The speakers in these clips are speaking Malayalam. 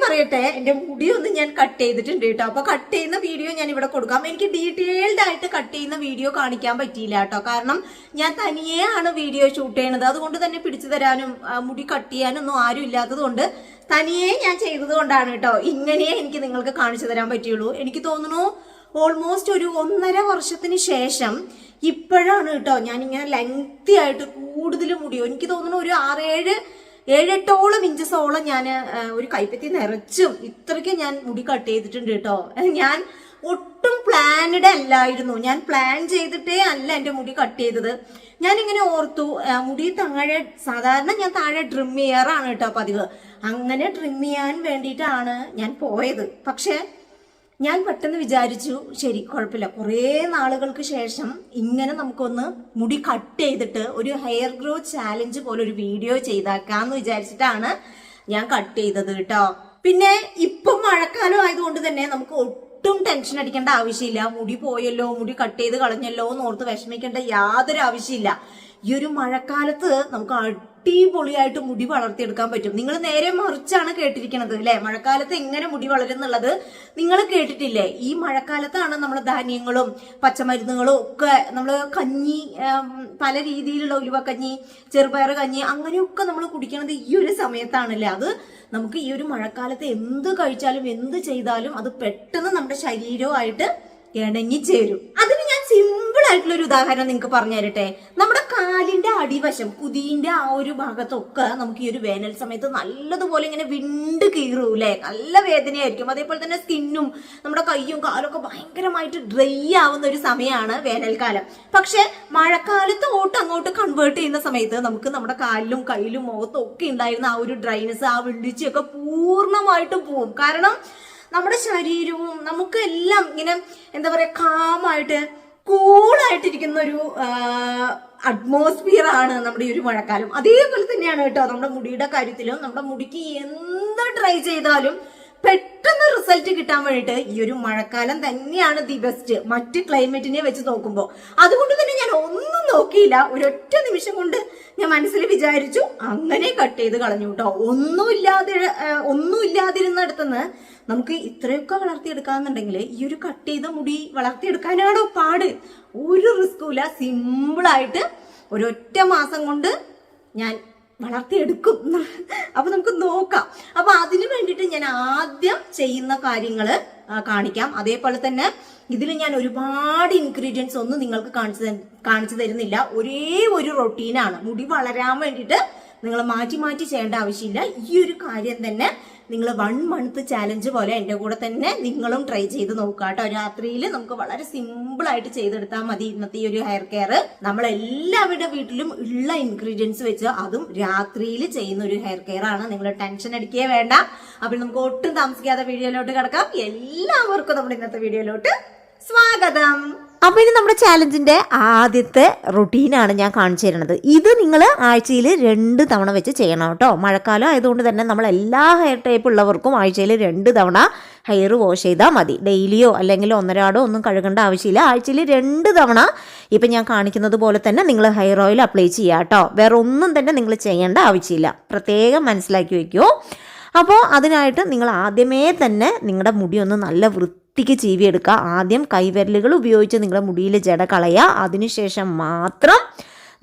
പറയട്ടെ, എന്റെ മുടി ഒന്ന് ഞാൻ കട്ട് ചെയ്തിട്ടുണ്ട് കേട്ടോ. അപ്പൊ കട്ട് ചെയ്യുന്ന വീഡിയോ ഞാൻ ഇവിടെ കൊടുക്കാം. എനിക്ക് ഡീറ്റെയിൽഡ് ആയിട്ട് കട്ട് ചെയ്യുന്ന വീഡിയോ കാണിക്കാൻ പറ്റിയില്ല കേട്ടോ. കാരണം ഞാൻ തനിയെയാണ് വീഡിയോ ഷൂട്ട് ചെയ്യണത്. അതുകൊണ്ട് തന്നെ പിടിച്ചു തരാനും മുടി കട്ട് ചെയ്യാനൊന്നും ആരും ഇല്ലാത്തത് കൊണ്ട് തനിയെ ഞാൻ ചെയ്തത് കൊണ്ടാണ് കേട്ടോ ഇങ്ങനെയേ എനിക്ക് നിങ്ങൾക്ക് കാണിച്ചു തരാൻ പറ്റുള്ളൂ. എനിക്ക് തോന്നുന്നു ഓൾമോസ്റ്റ് ഒരു 1.5 വർഷത്തിന് ശേഷം ഇപ്പോഴാണ് കേട്ടോ ഞാൻ ഇങ്ങനെ ലെങ്തി ആയിട്ട് കൂടുതൽ മുടിയോ, എനിക്ക് തോന്നുന്നു ഒരു 7-8 ഇഞ്ചസോളം ഞാൻ ഒരു കൈപ്പത്തി നിറച്ചും ഇത്രയ്ക്ക് ഞാൻ മുടി കട്ട് ചെയ്തിട്ടുണ്ട് കേട്ടോ. ഞാൻ ഒട്ടും പ്ലാനഡ് അല്ലായിരുന്നു, ഞാൻ പ്ലാൻ ചെയ്തിട്ടേ അല്ല എന്റെ മുടി കട്ട് ചെയ്തത്. ഞാനിങ്ങനെ ഓർത്തു, മുടി താഴെ സാധാരണ ഞാൻ താഴെ ട്രിം ചെയ്യാറാണ് കേട്ടോ പതിവ്. അങ്ങനെ ട്രിം ചെയ്യാൻ വേണ്ടിയിട്ടാണ് ഞാൻ പോയത്. പക്ഷെ ഞാൻ പെട്ടെന്ന് വിചാരിച്ചു, ശരി കുഴപ്പമില്ല, കുറേ നാളുകൾക്ക് ശേഷം ഇങ്ങനെ നമുക്കൊന്ന് മുടി കട്ട് ചെയ്തിട്ട് ഒരു ഹെയർ ഗ്രോത്ത് ചാലഞ്ച് പോലെ ഒരു വീഡിയോ ചെയ്താക്കാന്ന് വിചാരിച്ചിട്ടാണ് ഞാൻ കട്ട് ചെയ്തത് കേട്ടോ. പിന്നെ ഇപ്പം മഴക്കാലം ആയതുകൊണ്ട് തന്നെ നമുക്ക് ഒട്ടും ടെൻഷൻ അടിക്കേണ്ട ആവശ്യമില്ല. മുടി പോയല്ലോ, മുടി കട്ട് ചെയ്ത് കളഞ്ഞല്ലോ എന്ന് ഓർത്ത് വിഷമിക്കേണ്ട യാതൊരു ആവശ്യമില്ല. ഈ ഒരു മഴക്കാലത്ത് നമുക്ക് അടിപൊളിയായിട്ട് മുടി വളർത്തിയെടുക്കാൻ പറ്റും. നിങ്ങൾ നേരെ മറിച്ചാണ് കേട്ടിരിക്കണത് അല്ലെ, മഴക്കാലത്ത് എങ്ങനെ മുടി വളരും എന്നുള്ളത് നിങ്ങൾ കേട്ടിട്ടില്ലേ? ഈ മഴക്കാലത്താണ് നമ്മൾ ധാന്യങ്ങളും പച്ചമരുന്നുകളും ഒക്കെ നമ്മൾ കഞ്ഞി, പല രീതിയിലുള്ള ഉലുവക്കഞ്ഞി, ചെറുപയർ കഞ്ഞി അങ്ങനെയൊക്കെ നമ്മൾ കുടിക്കണത് ഈ ഒരു സമയത്താണല്ലേ. അത് നമുക്ക് ഈ ഒരു മഴക്കാലത്ത് എന്ത് കഴിച്ചാലും എന്ത് ചെയ്താലും അത് പെട്ടെന്ന് നമ്മുടെ ശരീരവുമായിട്ട് ഇണങ്ങിച്ചേരും. അതിന് ഞാൻ സിമ്പിൾ ആയിട്ടുള്ള ഒരു ഉദാഹരണം നിങ്ങൾക്ക് പറഞ്ഞു തരട്ടെ. നമ്മുടെ കാലിന്റെ അടിവശം, കുതിന്റെ ആ ഒരു ഭാഗത്തൊക്കെ നമുക്ക് ഈ ഒരു വേനൽ സമയത്ത് നല്ലതുപോലെ ഇങ്ങനെ വിണ്ട് കീറൂല്ലേ, നല്ല വേദനയായിരിക്കും. അതേപോലെ തന്നെ സ്കിന്നും നമ്മുടെ കൈയും കാലൊക്കെ ഭയങ്കരമായിട്ട് ഡ്രൈ ആവുന്ന ഒരു സമയമാണ് വേനൽക്കാലം. പക്ഷെ മഴക്കാലത്ത് അങ്ങോട്ട് കൺവേർട്ട് ചെയ്യുന്ന സമയത്ത് നമുക്ക് നമ്മുടെ കാലിലും കയ്യിലും മുഖത്തും ഒക്കെ ഉണ്ടായിരുന്ന ആ ഒരു ഡ്രൈനെസ്, ആ വിണ്ടിച്ചൊക്കെ പൂർണ്ണമായിട്ടും പോവും. കാരണം നമ്മുടെ ശരീരവും നമുക്ക് എല്ലാം ഇങ്ങനെ എന്താ പറയാ കാമായിട്ട് കൂളായിട്ടിരിക്കുന്ന ഒരു അറ്റ്മോസ്ഫിയർ ആണ് നമ്മുടെ ഈ ഒരു മഴക്കാലം. അതേപോലെ തന്നെയാണ് കേട്ടോ നമ്മുടെ മുടിയുടെ കാര്യത്തിലും. നമ്മുടെ മുടിക്ക് എന്ത് ട്രൈ ചെയ്താലും പെട്ടെന്ന് റിസൾട്ട് കിട്ടാൻ വേണ്ടിയിട്ട് ഈ ഒരു മഴക്കാലം തന്നെയാണ് ദി ബെസ്റ്റ് മറ്റ് ക്ലൈമറ്റിനെ വെച്ച് നോക്കുമ്പോൾ. അതുകൊണ്ട് തന്നെ ഞാൻ ഒന്നും നോക്കിയില്ല, ഒരൊറ്റ നിമിഷം കൊണ്ട് ഞാൻ മനസ്സിൽ വിചാരിച്ചു, അങ്ങനെ കട്ട് ചെയ്ത് കളഞ്ഞു കേട്ടോ. ഒന്നുമില്ലാതിരുന്നിടത്തുനിന്ന് നമുക്ക് ഇത്രയൊക്കെ വളർത്തിയെടുക്കാന്നുണ്ടെങ്കിൽ ഈ ഒരു കട്ട് ചെയ്ത മുടി വളർത്തിയെടുക്കാനാണോ പാട്? ഒരു റിസ്കും ഇല്ല, സിമ്പിളായിട്ട് ഒരൊറ്റ മാസം കൊണ്ട് ഞാൻ വളർത്തിയെടുക്കും. അപ്പൊ നമുക്ക് നോക്കാം. അപ്പൊ അതിനു വേണ്ടിയിട്ട് ഞാൻ ആദ്യം ചെയ്യുന്ന കാര്യങ്ങള് കാണിക്കാം. അതേപോലെ തന്നെ ഇതിൽ ഞാൻ ഒരുപാട് ഇൻഗ്രീഡിയൻസ് ഒന്നും നിങ്ങൾക്ക് കാണിച്ചു തരുന്നില്ല. ഒരേ ഒരു റൊട്ടീനാണ്. മുടി വളരാൻ വേണ്ടിയിട്ട് നിങ്ങൾ മാറ്റി ചെയ്യേണ്ട ആവശ്യമില്ല. ഈ ഒരു കാര്യം തന്നെ നിങ്ങൾ 1 മന്ത് ചാലഞ്ച് പോലെ എൻ്റെ കൂടെ തന്നെ നിങ്ങളും ട്രൈ ചെയ്ത് നോക്കുക കേട്ടോ. രാത്രിയിൽ നമുക്ക് വളരെ സിമ്പിൾ ആയിട്ട് ചെയ്തെടുത്താൽ മതി ഇന്നത്തെ ഈ ഒരു ഹെയർ കെയർ. നമ്മളെല്ലാവരുടെ വീട്ടിലും ഉള്ള ഇൻഗ്രീഡിയൻസ് വെച്ച് അതും രാത്രിയിൽ ചെയ്യുന്ന ഒരു ഹെയർ കെയർ ആണ്. നിങ്ങൾ ടെൻഷൻ അടിക്കേ വേണ്ട. അപ്പോൾ നമുക്ക് ഒട്ടും താമസിക്കാതെ വീഡിയോയിലോട്ട് കിടക്കാം. എല്ലാവർക്കും നമ്മുടെ ഇന്നത്തെ വീഡിയോയിലോട്ട് സ്വാഗതം. അപ്പോൾ ഇനി നമ്മുടെ ചാലഞ്ചിൻ്റെ ആദ്യത്തെ റൊട്ടീനാണ് ഞാൻ കാണിച്ചു തരുന്നത്. ഇത് നിങ്ങൾ ആഴ്ചയിൽ 2 തവണ വെച്ച് ചെയ്യണം കേട്ടോ. മഴക്കാലം ആയതുകൊണ്ട് തന്നെ നമ്മൾ എല്ലാ ഹെയർ ടൈപ്പ് ഉള്ളവർക്കും ആഴ്ചയിൽ 2 തവണ ഹെയർ വാഷ് ചെയ്താൽ മതി. ഡെയിലിയോ അല്ലെങ്കിൽ ഒന്നരാടോ ഒന്നും കഴുകേണ്ട ആവശ്യമില്ല. ആഴ്ചയിൽ 2 തവണ ഇപ്പം ഞാൻ കാണിക്കുന്നത് പോലെ തന്നെ നിങ്ങൾ ഹെയർ ഓയിൽ അപ്ലൈ ചെയ്യുക കേട്ടോ. വേറെ ഒന്നും തന്നെ നിങ്ങൾ ചെയ്യേണ്ട ആവശ്യമില്ല, പ്രത്യേകം മനസ്സിലാക്കി വയ്ക്കുമോ. അപ്പോൾ അതിനായിട്ട് നിങ്ങൾ ആദ്യമേ തന്നെ നിങ്ങളുടെ മുടി ഒന്ന് നല്ല വൃത്തിക്ക് ചീവിയെടുക്കുക. ആദ്യം കൈവിരലുകൾ ഉപയോഗിച്ച് നിങ്ങളുടെ മുടിയിലെ ജട കളയുക. അതിനുശേഷം മാത്രം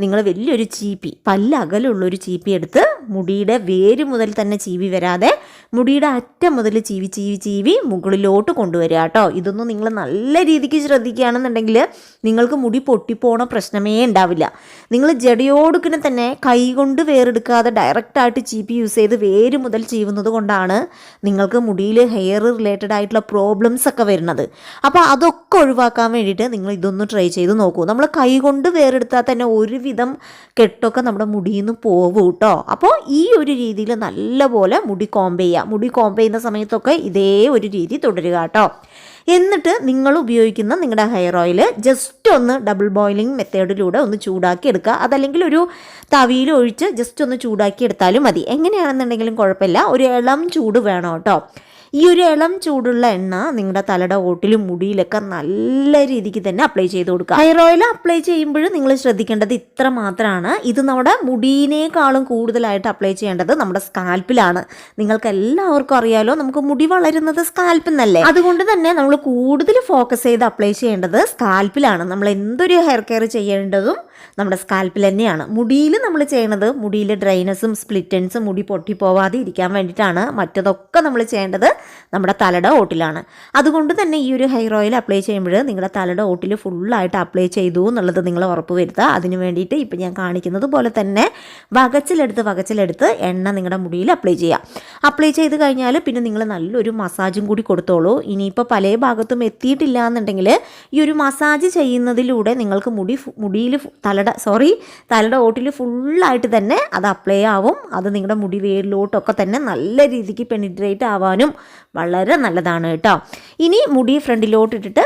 നിങ്ങൾ വലിയൊരു ചീപ്പി, പല്ലകലുള്ളൊരു ചീപ്പി എടുത്ത് മുടിയുടെ വേര് മുതൽ തന്നെ ചീവി വരാതെ മുടിയുടെ അറ്റം മുതൽ ചീവി മുകളിലോട്ട് കൊണ്ടുവരിക കേട്ടോ. ഇതൊന്നും നിങ്ങൾ നല്ല രീതിക്ക് ശ്രദ്ധിക്കുകയാണെന്നുണ്ടെങ്കിൽ നിങ്ങൾക്ക് മുടി പൊട്ടിപ്പോണ പ്രശ്നമേ ഉണ്ടാവില്ല. നിങ്ങൾ ജടയോടുക്കിനെ തന്നെ കൈ കൊണ്ട് വേറെടുക്കാതെ ഡയറക്റ്റായിട്ട് ചീപ്പി യൂസ് ചെയ്ത് വേര് മുതൽ ചീവുന്നത് കൊണ്ടാണ് നിങ്ങൾക്ക് മുടിയിൽ ഹെയർ റിലേറ്റഡ് ആയിട്ടുള്ള പ്രോബ്ലംസ് ഒക്കെ വരുന്നത്. അപ്പോൾ അതൊക്കെ ഒഴിവാക്കാൻ വേണ്ടിയിട്ട് നിങ്ങൾ ഇതൊന്ന് ട്രൈ ചെയ്ത് നോക്കൂ. നമ്മൾ കൈ കൊണ്ട് വേറെടുത്താൽ തന്നെ ഒരുവിധം കെട്ടൊക്കെ നമ്മുടെ മുടിയിൽ നിന്ന് പോവും കേട്ടോ. അപ്പോൾ ഈ ഒരു രീതിയിൽ നല്ലപോലെ മുടി കോംബ് ചെയ്യുക. മുടി കോംബ് ചെയ്യുന്ന സമയത്തൊക്കെ ഇതേ ഒരു രീതി തുടരുക കേട്ടോ. എന്നിട്ട് നിങ്ങൾ ഉപയോഗിക്കുന്ന നിങ്ങളുടെ ഹെയർ ഓയിൽ ജസ്റ്റ് ഒന്ന് ഡബിൾ ബോയിലിംഗ് മെത്തേഡിലൂടെ ഒന്ന് ചൂടാക്കി എടുക്കുക. അതല്ലെങ്കിൽ ഒരു തവിയിൽ ഒഴിച്ച് ജസ്റ്റ് ഒന്ന് ചൂടാക്കി എടുത്താലും മതി. എങ്ങനെയാണെന്നുണ്ടെങ്കിലും കുഴപ്പമില്ല, ഒരു ഇളം ചൂട് വേണം കേട്ടോ. ഈ ഒരു ഇളം ചൂടുള്ള എണ്ണ നിങ്ങളുടെ തലയുടെ ഓട്ടിലും മുടിയിലൊക്കെ നല്ല രീതിക്ക് തന്നെ അപ്ലൈ ചെയ്ത് കൊടുക്കുക. ഹെയർ ഓയിൽ അപ്ലൈ ചെയ്യുമ്പോൾ നിങ്ങൾ ശ്രദ്ധിക്കേണ്ടത് ഇത്ര മാത്രമാണ്. ഇത് നമ്മുടെ മുടിയിനേക്കാളും കൂടുതലായിട്ട് അപ്ലൈ ചെയ്യേണ്ടത് നമ്മുടെ സ്കാൽപ്പിലാണ്. നിങ്ങൾക്ക് എല്ലാവർക്കും അറിയാലോ, നമുക്ക് മുടി വളരുന്നത് സ്കാൽപ്പിൽ നിന്നല്ലേ. അതുകൊണ്ട് തന്നെ നമ്മൾ കൂടുതൽ ഫോക്കസ് ചെയ്ത് അപ്ലൈ ചെയ്യേണ്ടത് സ്കാൽപ്പിലാണ്. നമ്മൾ എന്തൊരു ഹെയർ കെയർ ചെയ്യേണ്ടതും നമ്മുടെ സ്കാൽപ്പിൽ തന്നെയാണ്. മുടിയിൽ നമ്മൾ ചെയ്യണത് മുടിയിലെ ഡ്രൈനസും സ്പ്ലിറ്റൻസും മുടി പൊട്ടിപ്പോവാതെ ഇരിക്കാൻ വേണ്ടിയിട്ടാണ്. മറ്റതൊക്കെ നമ്മൾ ചെയ്യേണ്ടത് നമ്മുടെ തലയുടെ ഓട്ടിലാണ്. അതുകൊണ്ട് തന്നെ ഈ ഒരു ഹെയർ ഓയിൽ അപ്ലൈ ചെയ്യുമ്പോൾ നിങ്ങളുടെ തലയുടെ ഓട്ടിൽ ഫുള്ളായിട്ട് അപ്ലൈ ചെയ്തു എന്നുള്ളത് നിങ്ങൾ ഉറപ്പ് വരുത്തുക. അതിന് വേണ്ടിയിട്ട് ഇപ്പം ഞാൻ കാണിക്കുന്നത് പോലെ തന്നെ വകച്ചിലെടുത്ത് എണ്ണ നിങ്ങളുടെ മുടിയിൽ അപ്ലൈ ചെയ്യുക. അപ്ലൈ ചെയ്ത് കഴിഞ്ഞാൽ പിന്നെ നിങ്ങൾ നല്ലൊരു മസാജും കൂടി കൊടുത്തോളൂ. ഇനിയിപ്പോൾ പല ഭാഗത്തും എത്തിയിട്ടില്ല എന്നുണ്ടെങ്കിൽ ഈ ഒരു മസാജ് ചെയ്യുന്നതിലൂടെ നിങ്ങൾക്ക് മുടിയിൽ തലയുടെ ഓട്ടിൽ ഫുള്ളായിട്ട് തന്നെ അത് അപ്ലൈ ആവും. അത് നിങ്ങളുടെ മുടി വേരിലോട്ടൊക്കെ തന്നെ നല്ല രീതിക്ക് പെനിട്രേറ്റ് ആവാനും വളരെ നല്ലതാണ് കേട്ടോ. ഇനി മുടി ഫ്രണ്ടിലോട്ട് ഇട്ടിട്ട്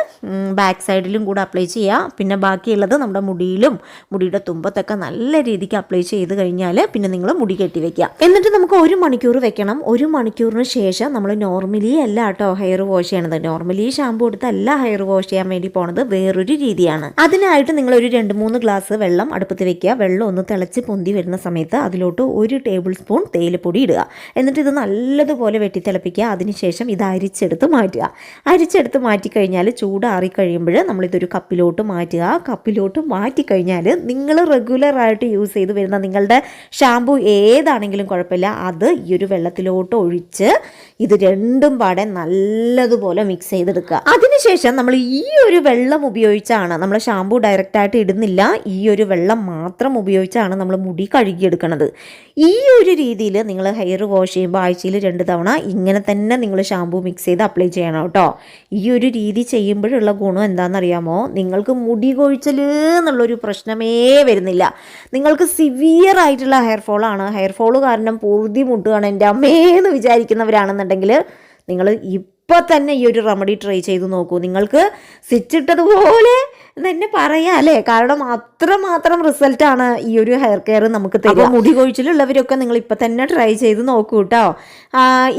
ബാക്ക് സൈഡിലും കൂടെ അപ്ലൈ ചെയ്യുക. പിന്നെ ബാക്കിയുള്ളത് നമ്മുടെ മുടിയിലും മുടിയുടെ തുമ്പത്തൊക്കെ നല്ല രീതിക്ക് അപ്ലൈ ചെയ്ത് കഴിഞ്ഞാൽ പിന്നെ നിങ്ങൾ മുടി കെട്ടി വെക്കുക. എന്നിട്ട് നമുക്ക് 1 മണിക്കൂർ വെക്കണം. 1 മണിക്കൂറിന് ശേഷം നമ്മൾ നോർമലി അല്ല കേട്ടോ ഹെയർ വാഷ് ചെയ്യണത്. നോർമലി ഷാമ്പു എടുത്തല്ല ഹെയർ വാഷ് ചെയ്യാൻ വേണ്ടി പോണത്, വേറൊരു രീതിയാണ്. അതിനായിട്ട് നിങ്ങൾ ഒരു 2-3 ഗ്ലാസ് വെള്ളം അടുപ്പത്ത് വെക്കുക. വെള്ളം ഒന്ന് തിളച്ച് പൊന്തി വരുന്ന സമയത്ത് അതിലോട്ട് 1 ടേബിൾ സ്പൂൺ തേയിലപ്പൊടി ഇടുക. എന്നിട്ട് ഇത് നല്ലതുപോലെ വെട്ടിത്തിളപ്പിക്കുക. അതിനുശേഷം ഇത് അരിച്ചെടുത്ത് മാറ്റുക. അരിച്ചെടുത്ത് മാറ്റിക്കഴിഞ്ഞാൽ ചൂടാറി കഴിയുമ്പോൾ നമ്മളിതൊരു കപ്പിലോട്ട് മാറ്റുക. കപ്പിലോട്ട് മാറ്റിക്കഴിഞ്ഞാൽ നിങ്ങൾ റെഗുലറായിട്ട് യൂസ് ചെയ്ത് വരുന്ന നിങ്ങളുടെ ഷാമ്പു ഏതാണെങ്കിലും കുഴപ്പമില്ല, അത് ഈ ഒരു വെള്ളത്തിലോട്ട് ഒഴിച്ച് ഇത് രണ്ടും പാടെ നല്ലതുപോലെ മിക്സ് ചെയ്തെടുക്കുക. അതിനുശേഷം നമ്മൾ ഈ ഒരു വെള്ളം ഉപയോഗിച്ചാണ്, നമ്മൾ ഷാമ്പു ഡയറക്റ്റായിട്ട് ഇടുന്നില്ല, ഈ ഒരു വെള്ളം മാത്രം ഉപയോഗിച്ചാണ് നമ്മൾ മുടി കഴുകിയെടുക്കുന്നത്. ഈ ഒരു രീതിയിൽ നിങ്ങൾ ഹെയർ വാഷ് ചെയ്യുമ്പോൾ ആഴ്ചയിൽ 2 തവണ ഇങ്ങനെ തന്നെ നിങ്ങൾ ഷാമ്പു മിക്സ് ചെയ്ത് അപ്ലൈ ചെയ്യണം കേട്ടോ. ഈ ഒരു രീതി ചെയ്യുമ്പോഴുള്ള ഗുണം എന്താണെന്നറിയാമോ? നിങ്ങൾക്ക് മുടി കൊഴിച്ചൽ എന്നുള്ളൊരു പ്രശ്നമേ വരുന്നില്ല. നിങ്ങൾക്ക് സിവിയർ ആയിട്ടുള്ള ഹെയർ ഫോളാണ്, ഹെയർ ഫോള് കാരണം പൊറുതി മുട്ടുകയാണ് എൻ്റെ അമ്മേന്ന് വിചാരിക്കുന്നവരാണെന്നുണ്ടെങ്കിൽ നിങ്ങൾ ഇപ്പോൾ തന്നെ ഈ ഒരു റെമഡി ട്രൈ ചെയ്ത് നോക്കൂ. നിങ്ങൾക്ക് സ്റ്റിച്ചിട്ടതുപോലെ തന്നെ പറയാം അല്ലേ, കാരണം അത്രമാത്രം റിസൾട്ടാണ് ഈ ഒരു ഹെയർ കെയർ നമുക്ക് തരും. മുടി കൊഴിച്ചിലുള്ളവരൊക്കെ നിങ്ങൾ ഇപ്പം തന്നെ ട്രൈ ചെയ്ത് നോക്കൂ കേട്ടോ.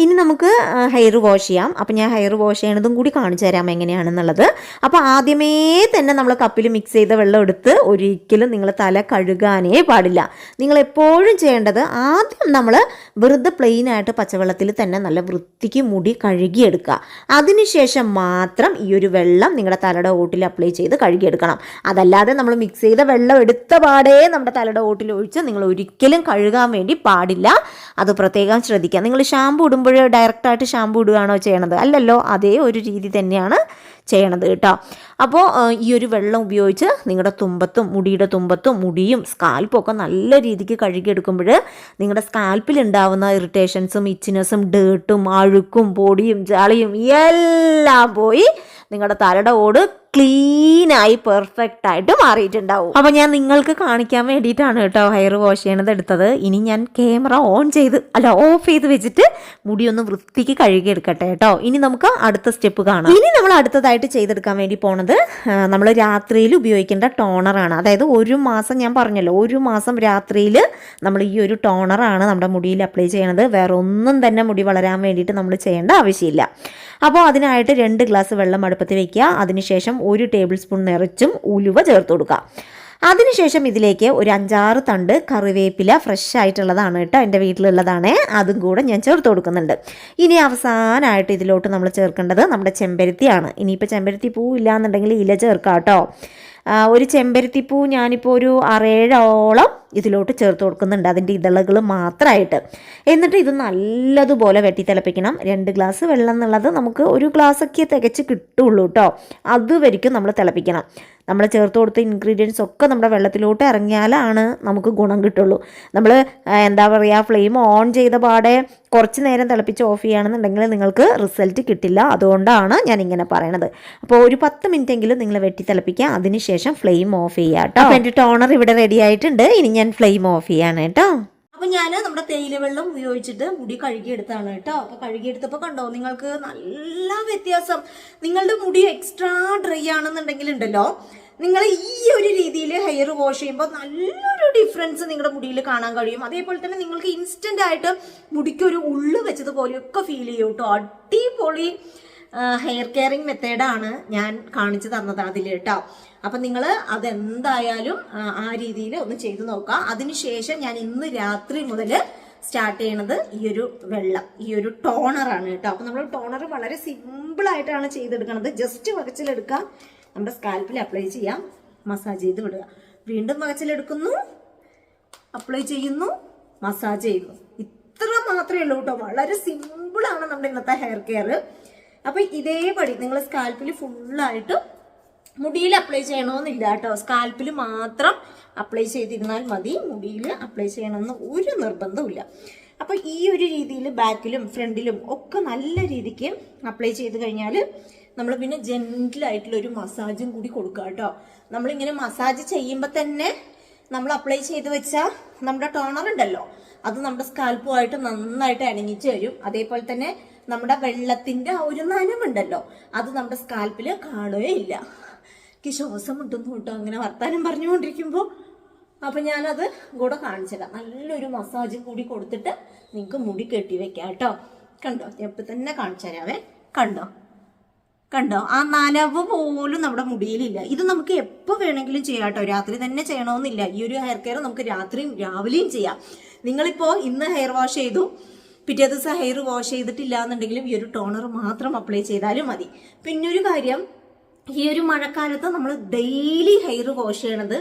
ഇനി നമുക്ക് ഹെയർ വാഷ് ചെയ്യാം. അപ്പം ഞാൻ ഹെയർ വാഷ് ചെയ്യണതും കൂടി കാണിച്ചു തരാം എങ്ങനെയാണെന്നുള്ളത്. അപ്പോൾ ആദ്യമേ തന്നെ നമ്മൾ കപ്പിൽ മിക്സ് ചെയ്ത വെള്ളം എടുത്ത് ഒരിക്കലും നിങ്ങൾ തല കഴുകാനേ പാടില്ല. നിങ്ങൾ എപ്പോഴും ചെയ്യേണ്ടത് ആദ്യം നമ്മൾ വെറുതെ പ്ലെയിൻ ആയിട്ട് പച്ചവെള്ളത്തിൽ തന്നെ നല്ല വൃത്തിക്ക് മുടി കഴുകിയെടുക്കുക. അതിനുശേഷം മാത്രം ഈ ഒരു വെള്ളം നിങ്ങളുടെ തലയുടെ ഓട്ടിൽ അപ്ലൈ ചെയ്ത് കഴുകിയെടുക്കണം. അതല്ലാതെ നമ്മൾ മിക്സ് ചെയ്ത വെള്ളം എടുത്ത പാടേ നമ്മുടെ തലയുടെ ഓട്ടിൽ ഒഴിച്ച് നിങ്ങൾ ഒരിക്കലും കഴുകാൻ വേണ്ടി പാടില്ല. അത് പ്രത്യേകം ശ്രദ്ധിക്കുക. നിങ്ങൾ ഷാമ്പു ഇടുമ്പോൾ ഡയറക്റ്റായിട്ട് ഷാമ്പു ഇടുകയാണോ ചെയ്യണത്? അല്ലല്ലോ, അതേ ഒരു രീതി തന്നെയാണ് ചെയ്യണത് കേട്ടോ. അപ്പോൾ ഈ ഒരു വെള്ളം ഉപയോഗിച്ച് നിങ്ങളുടെ തുമ്പത്തും മുടിയുടെ തുമ്പത്തും മുടിയും സ്കാൽപ്പും ഒക്കെ നല്ല രീതിക്ക് കഴുകിയെടുക്കുമ്പോൾ നിങ്ങളുടെ സ്കാൽപ്പിൽ ഉണ്ടാവുന്ന ഇറിറ്റേഷൻസും ഇച്ചിനെസ്സും ഡേർട്ടും അഴുക്കും പൊടിയും ചളിയും എല്ലാം പോയി നിങ്ങളുടെ തലയുടെ ഓട് ക്ലീനായി പെർഫെക്റ്റ് ആയിട്ട് മാറിയിട്ടുണ്ടാവും. അപ്പോൾ ഞാൻ നിങ്ങൾക്ക് കാണിക്കാൻ വേണ്ടിയിട്ടാണ് കേട്ടോ ഹെയർ വാഷ് ചെയ്യണത് എടുത്തത്. ഇനി ഞാൻ ക്യാമറ ഓഫ് ചെയ്ത് വെച്ചിട്ട് മുടി ഒന്ന് വൃത്തിക്ക് കഴുകിയെടുക്കട്ടെ കേട്ടോ. ഇനി നമുക്ക് അടുത്ത സ്റ്റെപ്പ് കാണാം. ഇനി നമ്മൾ അടുത്തതായിട്ട് ചെയ്തെടുക്കാൻ വേണ്ടി പോണത് നമ്മൾ രാത്രിയിൽ ഉപയോഗിക്കേണ്ട ടോണറാണ്. അതായത് 1 മാസം, ഞാൻ പറഞ്ഞല്ലോ 1 മാസം രാത്രിയിൽ നമ്മൾ ഈ ഒരു ടോണറാണ് നമ്മുടെ മുടിയിൽ അപ്ലൈ ചെയ്യണത്. വേറെ ഒന്നും തന്നെ മുടി വളരാൻ വേണ്ടിയിട്ട് നമ്മൾ ചെയ്യേണ്ട ആവശ്യമില്ല. അപ്പോൾ അതിനായിട്ട് 2 ഗ്ലാസ് വെള്ളം അടുപ്പത്ത് വയ്ക്കുക. അതിനുശേഷം 1 ടേബിൾ സ്പൂൺ നിറച്ചും ഉലുവ ചേർത്ത് കൊടുക്കുക. അതിനുശേഷം ഇതിലേക്ക് ഒരു 5-6 തണ്ട് കറിവേപ്പില ഫ്രഷ് ആയിട്ടുള്ളതാണ് കേട്ടോ, എൻ്റെ വീട്ടിലുള്ളതാണ്, അതും കൂടെ ഞാൻ ചേർത്ത് കൊടുക്കുന്നുണ്ട്. ഇനി അവസാനമായിട്ട് ഇതിലോട്ട് നമ്മൾ ചേർക്കേണ്ടത് നമ്മുടെ ചെമ്പരത്തിയാണ്. ഇനിയിപ്പോൾ ചെമ്പരത്തി പൂ ഇല്ലയെന്നുണ്ടെങ്കിൽ ഇല ചേർക്കാം കേട്ടോ. ഒരു ചെമ്പരത്തിപ്പൂ ഞാനിപ്പോൾ ഒരു 6-7ഓളം ഇതിലോട്ട് ചേർത്ത് കൊടുക്കുന്നുണ്ട്, അതിൻ്റെ ഇതളുകൾ മാത്രമായിട്ട്. എന്നിട്ട് ഇത് നല്ലതുപോലെ വെട്ടിത്തിളപ്പിക്കണം. 2 ഗ്ലാസ് വെള്ളം എന്നുള്ളത് നമുക്ക് 1 ഗ്ലാസ്സൊക്കെ തികച്ച് കിട്ടുള്ളൂ കേട്ടോ. അതുവരെയ്ക്കും നമ്മൾ തിളപ്പിക്കണം. നമ്മൾ ചേർത്ത് കൊടുത്ത ഇൻഗ്രീഡിയൻസ് ഒക്കെ നമ്മുടെ വെള്ളത്തിലോട്ട് ഇറങ്ങിയാലാണ് നമുക്ക് ഗുണം കിട്ടുള്ളൂ. നമ്മൾ എന്താ പറയുക, ഫ്ലെയിം ഓൺ ചെയ്ത പാടെ കുറച്ച് നേരം തിളപ്പിച്ച് ഓഫ് ചെയ്യുകയാണെന്നുണ്ടെങ്കിൽ നിങ്ങൾക്ക് റിസൾട്ട് കിട്ടില്ല. അതുകൊണ്ടാണ് ഞാൻ ഇങ്ങനെ പറയണത്. അപ്പോൾ ഒരു 10 മിനിറ്റെങ്കിലും നിങ്ങൾ വെട്ടി തിളപ്പിക്കുക. അതിനുശേഷം ഫ്ലെയിം ഓഫ് ചെയ്യുക കേട്ടോ. അപ്പോൾ എൻ്റെ ടോണർ ഇവിടെ റെഡി ആയിട്ടുണ്ട്. ഇനി ഞാൻ ഫ്ലെയിം ഓഫ് ചെയ്യാണ് കേട്ടോ. അപ്പൊ ഞാൻ നമ്മുടെ തേയില വെള്ളം ഉപയോഗിച്ചിട്ട് മുടി കഴുകിയെടുത്താണ് കേട്ടോ. അപ്പൊ കഴുകിയെടുത്തപ്പോ കണ്ടോ നിങ്ങൾക്ക് നല്ല വ്യത്യാസം. നിങ്ങളുടെ മുടി എക്സ്ട്രാ ഡ്രൈ ആണെന്നുണ്ടെങ്കിൽ ഉണ്ടല്ലോ, നിങ്ങൾ ഈ ഒരു രീതിയിൽ ഹെയർ വാഷ് ചെയ്യുമ്പോൾ നല്ലൊരു ഡിഫറൻസ് നിങ്ങളുടെ മുടിയിൽ കാണാൻ കഴിയും. അതേപോലെ തന്നെ നിങ്ങൾക്ക് ഇൻസ്റ്റന്റ് ആയിട്ട് മുടിക്ക് ഒരു ഉള്ളു വെച്ചതുപോലെയൊക്കെ ഫീൽ ചെയ്യും കേട്ടോ. അടിപൊളി ഹെയർ കെയറിങ് മെത്തേഡാണ് ഞാൻ കാണിച്ചു തന്നത് അതിൽ കേട്ടോ. അപ്പൊ നിങ്ങൾ അതെന്തായാലും ആ രീതിയിൽ ഒന്ന് ചെയ്തു നോക്കുക. അതിനുശേഷം ഞാൻ ഇന്ന് രാത്രി മുതൽ സ്റ്റാർട്ട് ചെയ്യണത് ഈ ഒരു വെള്ളം, ഈ ഒരു ടോണറാണ് കേട്ടോ. അപ്പൊ നമ്മൾ ടോണർ വളരെ സിമ്പിൾ ആയിട്ടാണ് ചെയ്തെടുക്കണത്. ജസ്റ്റ് വകച്ചിലെടുക്കുക, നമ്മുടെ സ്കാൽപ്പിൽ അപ്ലൈ ചെയ്യാം, മസാജ് ചെയ്ത് വിടുക, വീണ്ടും വകച്ചിലെടുക്കുന്നു, അപ്ലൈ ചെയ്യുന്നു, മസാജ് ചെയ്യുന്നു. ഇത്ര മാത്രമേ ഉള്ളൂ കേട്ടോ. വളരെ സിമ്പിളാണ് നമ്മുടെ ഇന്നത്തെ ഹെയർ കെയർ. അപ്പൊ ഇതേപടി നിങ്ങൾ സ്കാൽപ്പിൽ ഫുള്ളായിട്ട് മുടിയിൽ അപ്ലൈ ചെയ്യണമെന്നില്ല കേട്ടോ. സ്കാൽപ്പിൽ മാത്രം അപ്ലൈ ചെയ്തിരുന്നാൽ മതി, മുടിയിൽ അപ്ലൈ ചെയ്യണമെന്ന് ഒരു നിർബന്ധമില്ല. അപ്പൊ ഈ ഒരു രീതിയിൽ ബാക്കിലും ഫ്രണ്ടിലും ഒക്കെ നല്ല രീതിക്ക് അപ്ലൈ ചെയ്ത് കഴിഞ്ഞാൽ നമ്മൾ പിന്നെ ജെന്റിലായിട്ടുള്ള ഒരു മസാജും കൂടി കൊടുക്കുക കേട്ടോ. നമ്മളിങ്ങനെ മസാജ് ചെയ്യുമ്പോൾ തന്നെ നമ്മൾ അപ്ലൈ ചെയ്ത് വെച്ചാൽ നമ്മുടെ ടോണർ ഉണ്ടല്ലോ, അത് നമ്മുടെ സ്കാൽപ്പുമായിട്ട് നന്നായിട്ട് അണങ്ങിച്ച് വരും. അതേപോലെ തന്നെ നമ്മുടെ വെള്ളത്തിന്റെ ആ ഒരു നനവുണ്ടല്ലോ, അത് നമ്മുടെ സ്കാൽപ്പിൽ കാണുകയില്ല. എനിക്ക് ശ്വാസം മുട്ടുന്നു കേട്ടോ അങ്ങനെ വർത്താനം പറഞ്ഞുകൊണ്ടിരിക്കുമ്പോൾ. അപ്പൊ ഞാനത് കൂടെ കാണിച്ചിടാം. നല്ലൊരു മസാജും കൂടി കൊടുത്തിട്ട് നിങ്ങൾക്ക് മുടി കെട്ടി വെക്കാം കേട്ടോ. കണ്ടോ, ഞാൻ ഇപ്പൊ തന്നെ കാണിച്ചു തരാവേ. കണ്ടോ കണ്ടോ, ആ നനവ് പോലും നമ്മുടെ മുടിയിലില്ല. ഇത് നമുക്ക് എപ്പോൾ വേണമെങ്കിലും ചെയ്യാം കേട്ടോ. രാത്രി തന്നെ ചെയ്യണമെന്നില്ല. ഈ ഒരു ഹെയർ കെയർ നമുക്ക് രാത്രിയും രാവിലെയും ചെയ്യാം. നിങ്ങളിപ്പോ ഇന്ന് ഹെയർ വാഷ് ചെയ്തു, പിറ്റേ ദിവസം ഹെയർ വാഷ് ചെയ്തിട്ടില്ല എന്നുണ്ടെങ്കിലും ഈ ഒരു ടോണർ മാത്രം അപ്ലൈ ചെയ്താലും മതി. പിന്നെ ഒരു കാര്യം, ഈ ഒരു മഴക്കാലത്ത് നമ്മൾ ഡെയിലി ഹെയർ വാഷ് ചെയ്യണത്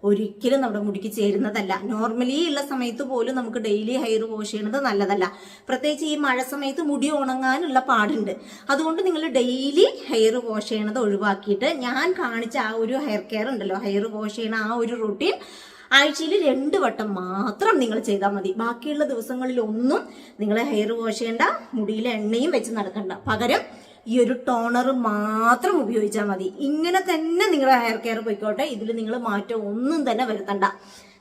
ഒരിക്കലും നമ്മുടെ മുടിക്ക് ചേരുന്നതല്ല. നോർമലി ഉള്ള സമയത്ത് പോലും നമുക്ക് ഡെയിലി ഹെയർ വാഷ് ചെയ്യണത് നല്ലതല്ല. പ്രത്യേകിച്ച് ഈ മഴ സമയത്ത് മുടി ഉണങ്ങാനുള്ള പാടുണ്ട്. അതുകൊണ്ട് നിങ്ങൾ ഡെയിലി ഹെയർ വാഷ് ചെയ്യണത് ഒഴിവാക്കിയിട്ട് ഞാൻ കാണിച്ച ആ ഒരു ഹെയർ കെയർ ഉണ്ടല്ലോ, ഹെയർ വാഷ് ചെയ്യണ ആ ഒരു റൂട്ടീൻ ആഴ്ചയിൽ 2 വട്ടം മാത്രം നിങ്ങൾ ചെയ്താൽ മതി. ബാക്കിയുള്ള ദിവസങ്ങളിലൊന്നും നിങ്ങൾ ഹെയർ വാഷ് ചെയ്യേണ്ട, മുടിയിലെ എണ്ണയും വെച്ച് നടക്കണ്ട. പകരം ഈ ഒരു ടോണർ മാത്രം ഉപയോഗിച്ചാൽ മതി. ഇങ്ങനെ തന്നെ നിങ്ങളുടെ ഹെയർ കെയർ പോയിക്കോട്ടെ. ഇതിൽ നിങ്ങൾ മാറ്റം ഒന്നും തന്നെ വരുത്തണ്ട.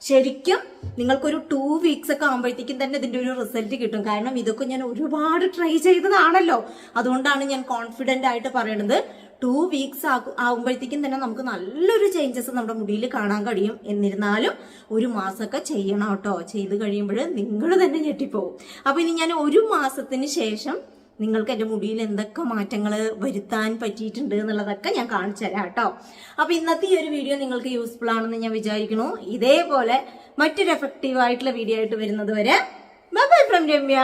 ശരിക്കും നിങ്ങൾക്കൊരു 2 വീക്സ് ഒക്കെ ആകുമ്പോഴത്തേക്കും തന്നെ ഇതിന്റെ ഒരു റിസൾട്ട് കിട്ടും. കാരണം ഇതൊക്കെ ഞാൻ ഒരുപാട് ട്രൈ ചെയ്തതാണല്ലോ. അതുകൊണ്ടാണ് ഞാൻ കോൺഫിഡന്റ് ആയിട്ട് പറയണത്. 2 വീക്സ് ആകുമ്പോഴത്തേക്കും തന്നെ നമുക്ക് നല്ലൊരു ചേഞ്ചസ് നമ്മുടെ മുടിയിൽ കാണാൻ കഴിയും. എന്നിരുന്നാലും 1 മാസമൊക്കെ ചെയ്യണം കേട്ടോ. ചെയ്ത് കഴിയുമ്പോൾ നിങ്ങൾ തന്നെ ഞെട്ടിപ്പോവും. അപ്പൊ ഇനി ഞാൻ 1 മാസത്തിന് ശേഷം നിങ്ങൾക്ക് എൻ്റെ മുടിയിൽ എന്തൊക്കെ മാറ്റങ്ങൾ വരുത്താൻ പറ്റിയിട്ടുണ്ട് എന്നുള്ളതൊക്കെ ഞാൻ കാണിച്ചു തരാം കേട്ടോ. അപ്പൊ ഇന്നത്തെ ഈ ഒരു വീഡിയോ നിങ്ങൾക്ക് യൂസ്ഫുൾ ആണെന്ന് ഞാൻ വിചാരിക്കുന്നു. ഇതേപോലെ മറ്റൊരു എഫക്റ്റീവ് ആയിട്ടുള്ള വീഡിയോ ആയിട്ട് വരുന്നത് വരെ ബൈ ബൈ ഫ്രം രമ്യ.